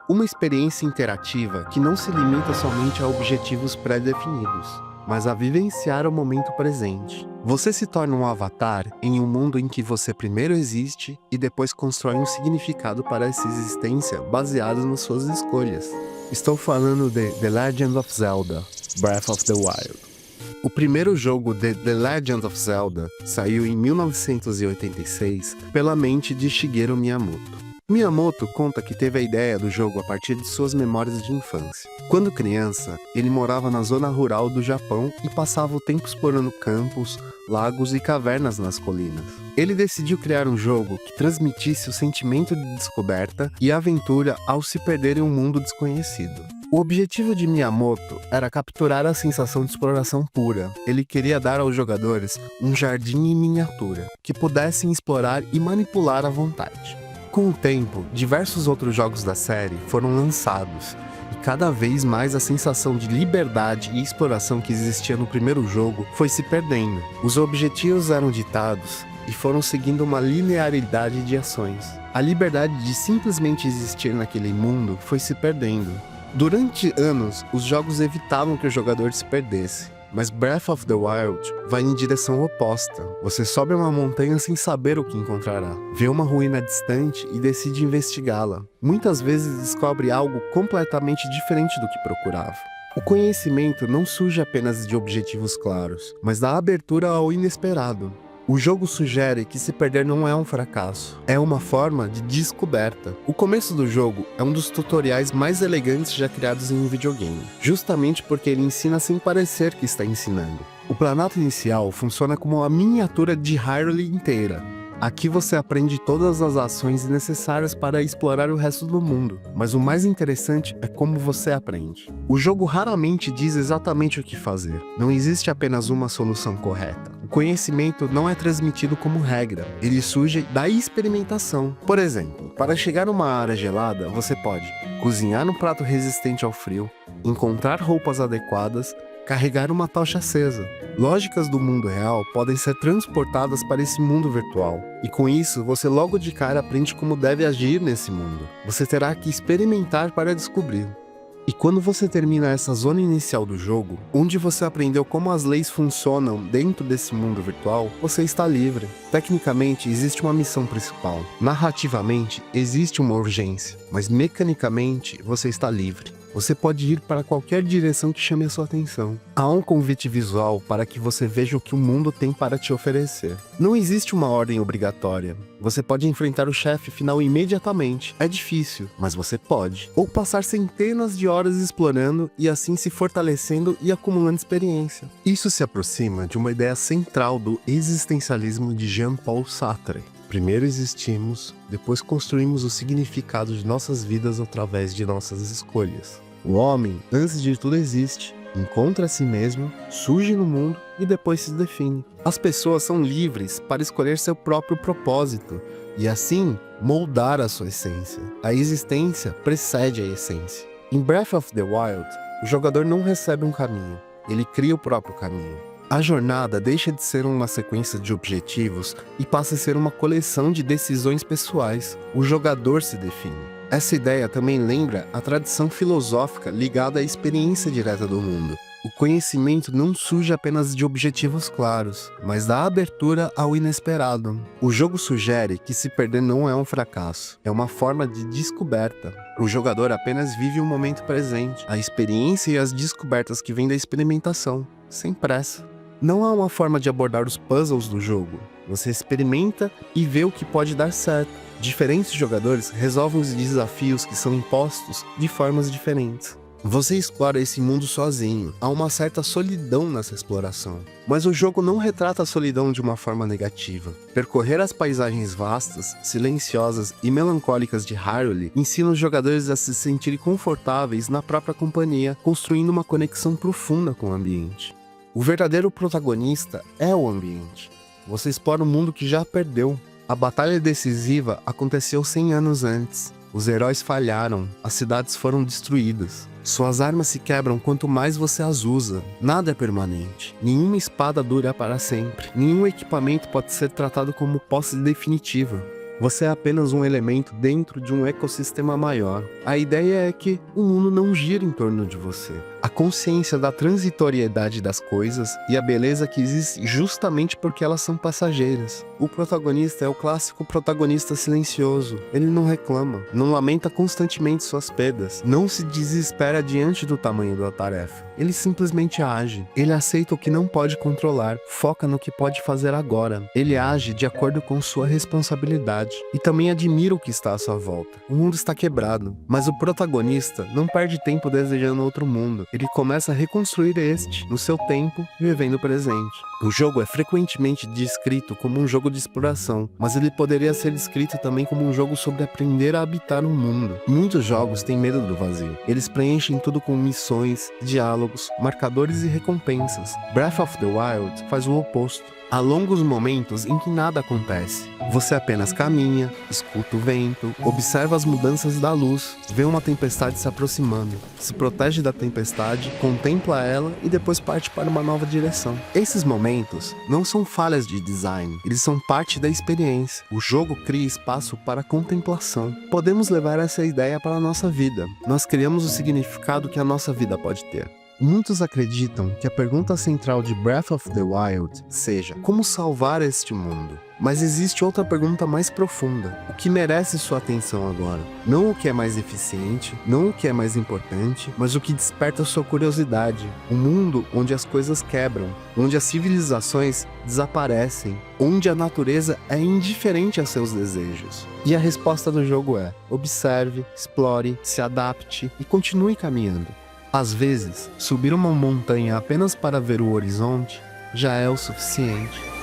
Uma experiência interativa que não se limita somente a objetivos pré-definidos, mas a vivenciar o momento presente. Você se torna um avatar em um mundo em que você primeiro existe e depois constrói um significado para essa existência baseado nas suas escolhas. Estou falando de The Legend of Zelda: Breath of the Wild. O primeiro jogo de The Legend of Zelda saiu em 1986 pela mente de Shigeru Miyamoto. Miyamoto conta que teve a ideia do jogo a partir de suas memórias de infância. Quando criança, ele morava na zona rural do Japão e passava o tempo explorando campos, lagos e cavernas nas colinas. Ele decidiu criar um jogo que transmitisse o sentimento de descoberta e aventura ao se perder em um mundo desconhecido. O objetivo de Miyamoto era capturar a sensação de exploração pura. Ele queria dar aos jogadores um jardim em miniatura, que pudessem explorar e manipular à vontade. Com o tempo, diversos outros jogos da série foram lançados, e cada vez mais a sensação de liberdade e exploração que existia no primeiro jogo foi se perdendo. Os objetivos eram ditados e foram seguindo uma linearidade de ações. A liberdade de simplesmente existir naquele mundo foi se perdendo. Durante anos, os jogos evitavam que o jogador se perdesse. Mas Breath of the Wild vai em direção oposta. Você sobe uma montanha sem saber o que encontrará. Vê uma ruína distante e decide investigá-la. Muitas vezes descobre algo completamente diferente do que procurava. O conhecimento não surge apenas de objetivos claros, mas da abertura ao inesperado. O jogo sugere que se perder não é um fracasso, é uma forma de descoberta. O começo do jogo é um dos tutoriais mais elegantes já criados em um videogame, justamente porque ele ensina sem parecer que está ensinando. O planeta inicial funciona como uma miniatura de Hyrule inteira. Aqui você aprende todas as ações necessárias para explorar o resto do mundo, mas o mais interessante é como você aprende. O jogo raramente diz exatamente o que fazer, não existe apenas uma solução correta. O conhecimento não é transmitido como regra, ele surge da experimentação. Por exemplo, para chegar numa área gelada, você pode cozinhar um prato resistente ao frio, encontrar roupas adequadas, carregar uma tocha acesa. Lógicas do mundo real podem ser transportadas para esse mundo virtual, e com isso você logo de cara aprende como deve agir nesse mundo. Você terá que experimentar para descobrir. E quando você termina essa zona inicial do jogo, onde você aprendeu como as leis funcionam dentro desse mundo virtual, você está livre. Tecnicamente, existe uma missão principal. Narrativamente, existe uma urgência, mas mecanicamente, você está livre. Você pode ir para qualquer direção que chame a sua atenção. Há um convite visual para que você veja o que o mundo tem para te oferecer. Não existe uma ordem obrigatória. Você pode enfrentar o chefe final imediatamente. É difícil, mas você pode. Ou passar centenas de horas explorando e assim se fortalecendo e acumulando experiência. Isso se aproxima de uma ideia central do existencialismo de Jean-Paul Sartre. Primeiro existimos, depois construímos o significado de nossas vidas através de nossas escolhas. O homem, antes de tudo, existe, encontra a si mesmo, surge no mundo e depois se define. As pessoas são livres para escolher seu próprio propósito e, assim, moldar a sua essência. A existência precede a essência. Em Breath of the Wild, o jogador não recebe um caminho, ele cria o próprio caminho. A jornada deixa de ser uma sequência de objetivos e passa a ser uma coleção de decisões pessoais. O jogador se define. Essa ideia também lembra a tradição filosófica ligada à experiência direta do mundo. O conhecimento não surge apenas de objetivos claros, mas da abertura ao inesperado. O jogo sugere que se perder não é um fracasso, é uma forma de descoberta. O jogador apenas vive o momento presente, a experiência e as descobertas que vêm da experimentação, sem pressa. Não há uma forma de abordar os puzzles do jogo. Você experimenta e vê o que pode dar certo. Diferentes jogadores resolvem os desafios que são impostos de formas diferentes. Você explora esse mundo sozinho. Há uma certa solidão nessa exploração. Mas o jogo não retrata a solidão de uma forma negativa. Percorrer as paisagens vastas, silenciosas e melancólicas de Hyrule ensina os jogadores a se sentirem confortáveis na própria companhia, construindo uma conexão profunda com o ambiente. O verdadeiro protagonista é o ambiente. Você explora um mundo que já perdeu. A batalha decisiva aconteceu 100 anos antes. Os heróis falharam, as cidades foram destruídas. Suas armas se quebram quanto mais você as usa. Nada é permanente. Nenhuma espada dura para sempre. Nenhum equipamento pode ser tratado como posse definitiva. Você é apenas um elemento dentro de um ecossistema maior. A ideia é que o mundo não gira em torno de você. A consciência da transitoriedade das coisas e a beleza que existe justamente porque elas são passageiras. O protagonista é o clássico protagonista silencioso. Ele não reclama, não lamenta constantemente suas perdas, não se desespera diante do tamanho da tarefa. Ele simplesmente age. Ele aceita o que não pode controlar, foca no que pode fazer agora. Ele age de acordo com sua responsabilidade e também admira o que está à sua volta. O mundo está quebrado, mas o protagonista não perde tempo desejando outro mundo. Ele começa a reconstruir este, no seu tempo, vivendo o presente. O jogo é frequentemente descrito como um jogo de exploração, mas ele poderia ser descrito também como um jogo sobre aprender a habitar o mundo. Muitos jogos têm medo do vazio. Eles preenchem tudo com missões, diálogos, marcadores e recompensas. Breath of the Wild faz o oposto. Há longos momentos em que nada acontece. Você apenas caminha, escuta o vento, observa as mudanças da luz, vê uma tempestade se aproximando, se protege da tempestade, contempla ela e depois parte para uma nova direção. Esses momentos não são falhas de design, eles são parte da experiência. O jogo cria espaço para contemplação. Podemos levar essa ideia para a nossa vida. Nós criamos o significado que a nossa vida pode ter. Muitos acreditam que a pergunta central de Breath of the Wild seja: como salvar este mundo? Mas existe outra pergunta mais profunda: o que merece sua atenção agora? Não o que é mais eficiente, não o que é mais importante, mas o que desperta sua curiosidade. Um mundo onde as coisas quebram, onde as civilizações desaparecem, onde a natureza é indiferente a seus desejos. E a resposta do jogo é: observe, explore, se adapte e continue caminhando. Às vezes, subir uma montanha apenas para ver o horizonte já é o suficiente.